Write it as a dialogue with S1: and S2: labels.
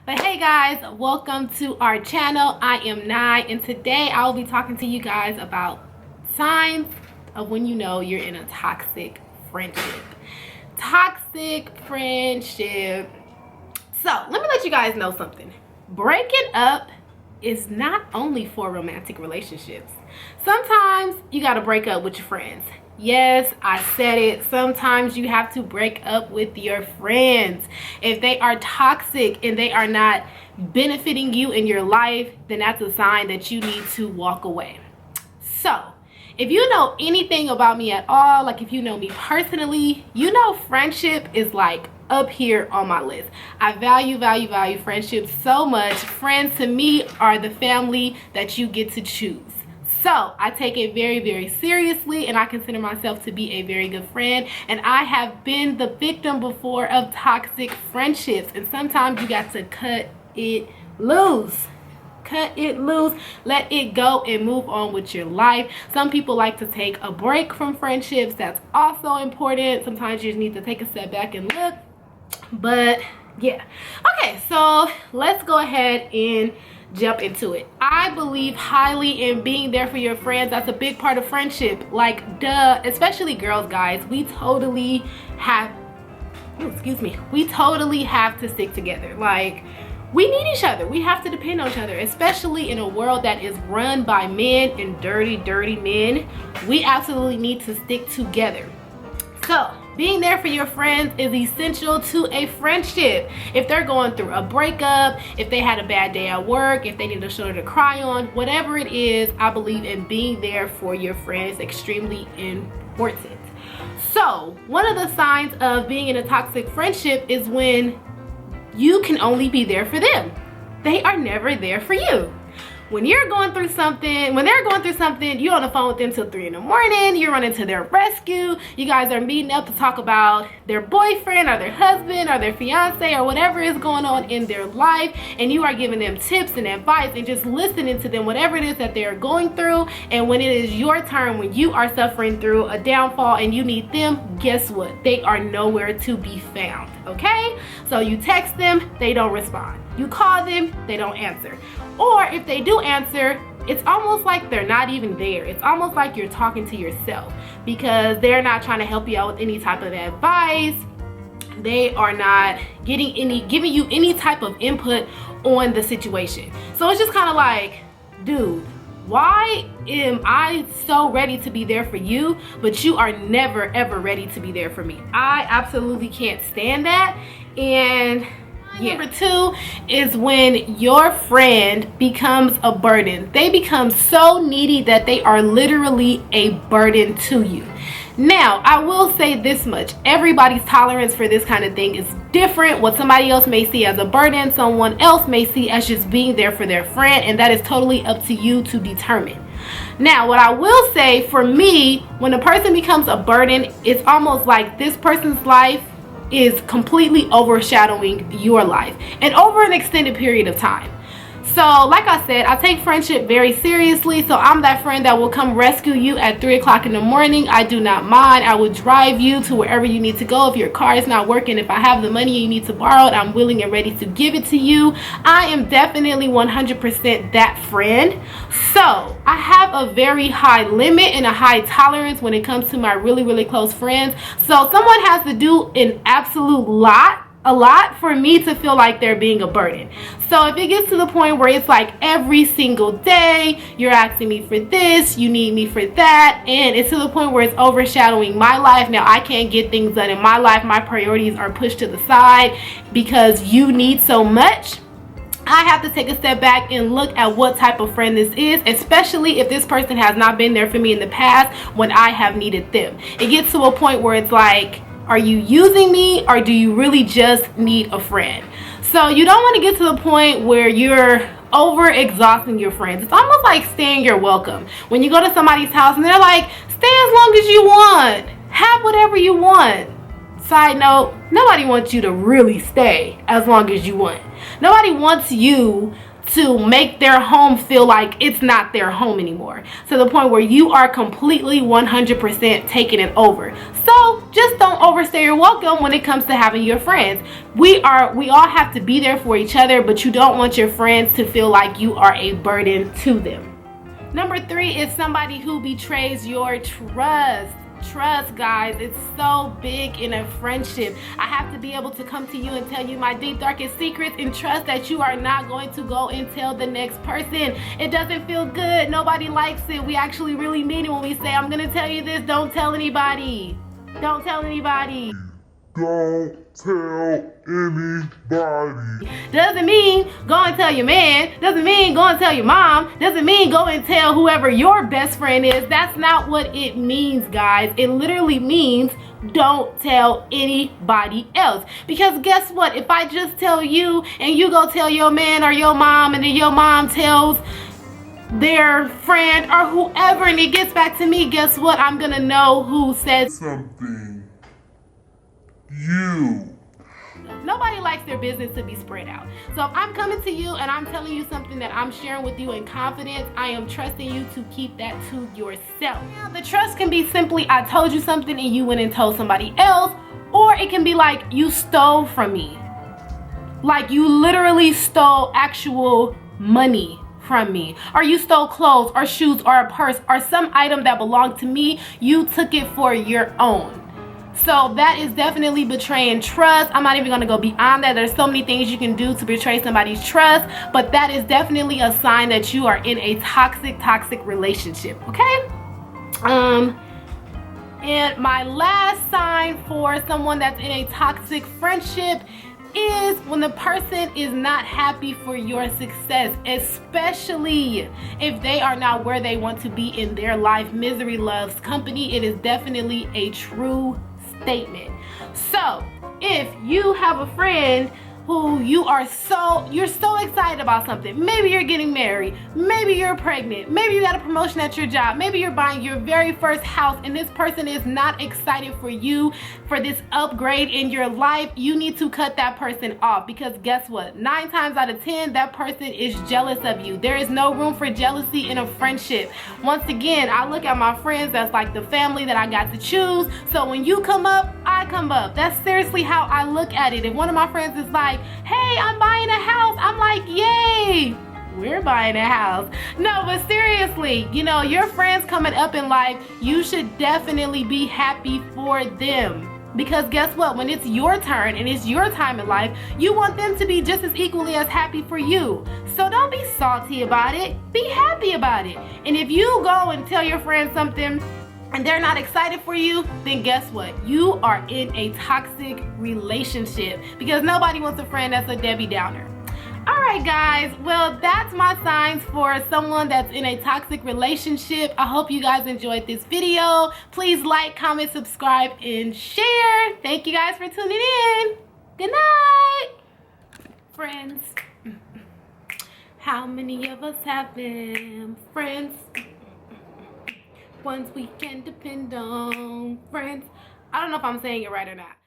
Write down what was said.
S1: But hey guys, welcome to our channel. I am Nye, and today I will be talking to you guys about signs of when you know you're in a toxic friendship. Toxic friendship. So let me let you guys know something. Breaking up is not only for romantic relationships. Sometimes you gotta break up with your friends. Yes, I said it. Sometimes you have to break up with your friends. If they are toxic and they are not benefiting you in your life, then that's a sign that you need to walk away. So, if you know anything about me at all, like if you know me personally, you know friendship is like up here on my list. I value friendship so much. Friends to me are the family that you get to choose. So I take it very seriously, and I consider myself to be a very good friend, and I have been the victim before of toxic friendships, and sometimes you got to cut it loose. Cut it loose, let it go, and move on with your life. Some people like to take a break from friendships. That's also important. Sometimes you just need to take a step back and look. But yeah, okay, so let's go ahead and jump into it. I believe highly in being there for your friends. That's a big part of friendship. Like, duh, especially girls, guys. We totally have to stick together. Like, we need each other. We have to depend on each other, especially in a world that is run by men and dirty men. We absolutely need to stick together. So being there for your friends is essential to a friendship. If they're going through a breakup, if they had a bad day at work, if they need a shoulder to cry on, whatever it is, I believe in being there for your friends is extremely important. So one of the signs of being in a toxic friendship is when you can only be there for them. They are never there for you. When they're going through something, you're on the phone with them till 3 in the morning, you're running to their rescue, you guys are meeting up to talk about their boyfriend or their husband or their fiance or whatever is going on in their life, and you are giving them tips and advice and just listening to them, whatever it is that they're going through. And when it is your turn, when you are suffering through a downfall and you need them, guess what? They are nowhere to be found, okay? So you text them, they don't respond. You call them, they don't answer. Or if they do answer, it's almost like they're not even there. It's almost like you're talking to yourself, because they're not trying to help you out with any type of advice. They are not giving you any type of input on the situation. So it's just kind of like, dude, why am I so ready to be there for you, but you are never ever ready to be there for me? I absolutely can't stand that. And yeah. Number 2 is when your friend becomes a burden. They become so needy that they are literally a burden to you. Now, I will say this much. Everybody's tolerance for this kind of thing is different. What somebody else may see as a burden, someone else may see as just being there for their friend, and that is totally up to you to determine. Now, what I will say, for me, when a person becomes a burden, it's almost like this person's life is completely overshadowing your life, and over an extended period of time. So like I said, I take friendship very seriously. So I'm that friend that will come rescue you at 3 o'clock in the morning. I do not mind. I will drive you to wherever you need to go. If your car is not working, if I have the money you need to borrow it, I'm willing and ready to give it to you. I am definitely 100% that friend. So I have a very high limit and a high tolerance when it comes to my really close friends. So someone has to do an absolute a lot for me to feel like they're being a burden. So if it gets to the point where it's like every single day you're asking me for this, you need me for that, and it's to the point where it's overshadowing my life, now I can't get things done in my life, my priorities are pushed to the side because you need so much, I have to take a step back and look at what type of friend this is, especially if this person has not been there for me in the past when I have needed them. It gets to a point where it's like, are you using me, or do you really just need a friend? So you don't want to get to the point where you're over exhausting your friends. It's almost like staying your welcome. When you go to somebody's house and they're like, stay as long as you want, have whatever you want. Side note, nobody wants you to really stay as long as you want. Nobody wants you to make their home feel like it's not their home anymore, to the point where you are completely 100% taking it over. So just don't overstay your welcome when it comes to having your friends. We all have to be there for each other, but you don't want your friends to feel like you are a burden to them. Number 3 is somebody who betrays your trust. Trust, guys, it's so big in a friendship. I have to be able to come to you and tell you my deep, darkest secrets, and trust that you are not going to go and tell the next person. It doesn't feel good. Nobody likes it. We actually really mean it when we say, I'm gonna tell you this, don't tell anybody. Don't tell anybody.
S2: Don't tell anybody.
S1: Doesn't mean go and tell your man. Doesn't mean go and tell your mom. Doesn't mean go and tell whoever your best friend is. That's not what it means, guys. It literally means don't tell anybody else. Because guess what? If I just tell you and you go tell your man or your mom, and then your mom tells their friend or whoever, and it gets back to me, guess what? I'm gonna know who said
S2: something. You.
S1: Nobody likes their business to be spread out. So if I'm coming to you and I'm telling you something that I'm sharing with you in confidence, I am trusting you to keep that to yourself. Now, the trust can be simply, I told you something and you went and told somebody else, or it can be like, you stole from me. Like you literally stole actual money from me, or you stole clothes or shoes or a purse or some item that belonged to me. You took it for your own. So that is definitely betraying trust. I'm not even going to go beyond that. There's so many things you can do to betray somebody's trust, but that is definitely a sign that you are in a toxic relationship, okay? And my last sign for someone that's in a toxic friendship is when the person is not happy for your success, especially if they are not where they want to be in their life. Misery loves company. It is definitely a true statement. So if you have a friend who you're so excited about something, maybe you're getting married, maybe you're pregnant, maybe you got a promotion at your job, maybe you're buying your very first house, and this person is not excited for you for this upgrade in your life, you need to cut that person off. Because guess what? 9 times out of 10, that person is jealous of you. There is no room for jealousy in a friendship. Once again, I look at my friends as like the family that I got to choose. So when you come up, I come up. That's seriously how I look at it. If one of my friends is like, hey, I'm buying a house, I'm like, yay, we're buying a house. No, but seriously, you know, your friends coming up in life, you should definitely be happy for them. Because guess what? When it's your turn and it's your time in life, you want them to be just as equally as happy for you. So don't be salty about it. Be happy about it. And if you go and tell your friend something and they're not excited for you, then guess what? You are in a toxic relationship, because nobody wants a friend that's a Debbie Downer. All right, guys. Well, that's my signs for someone that's in a toxic relationship. I hope you guys enjoyed this video. Please like, comment, subscribe, and share. Thank you guys for tuning in. Good night, friends. How many of us have them? Friends. Ones we can depend on. Friends. I don't know if I'm saying it right or not.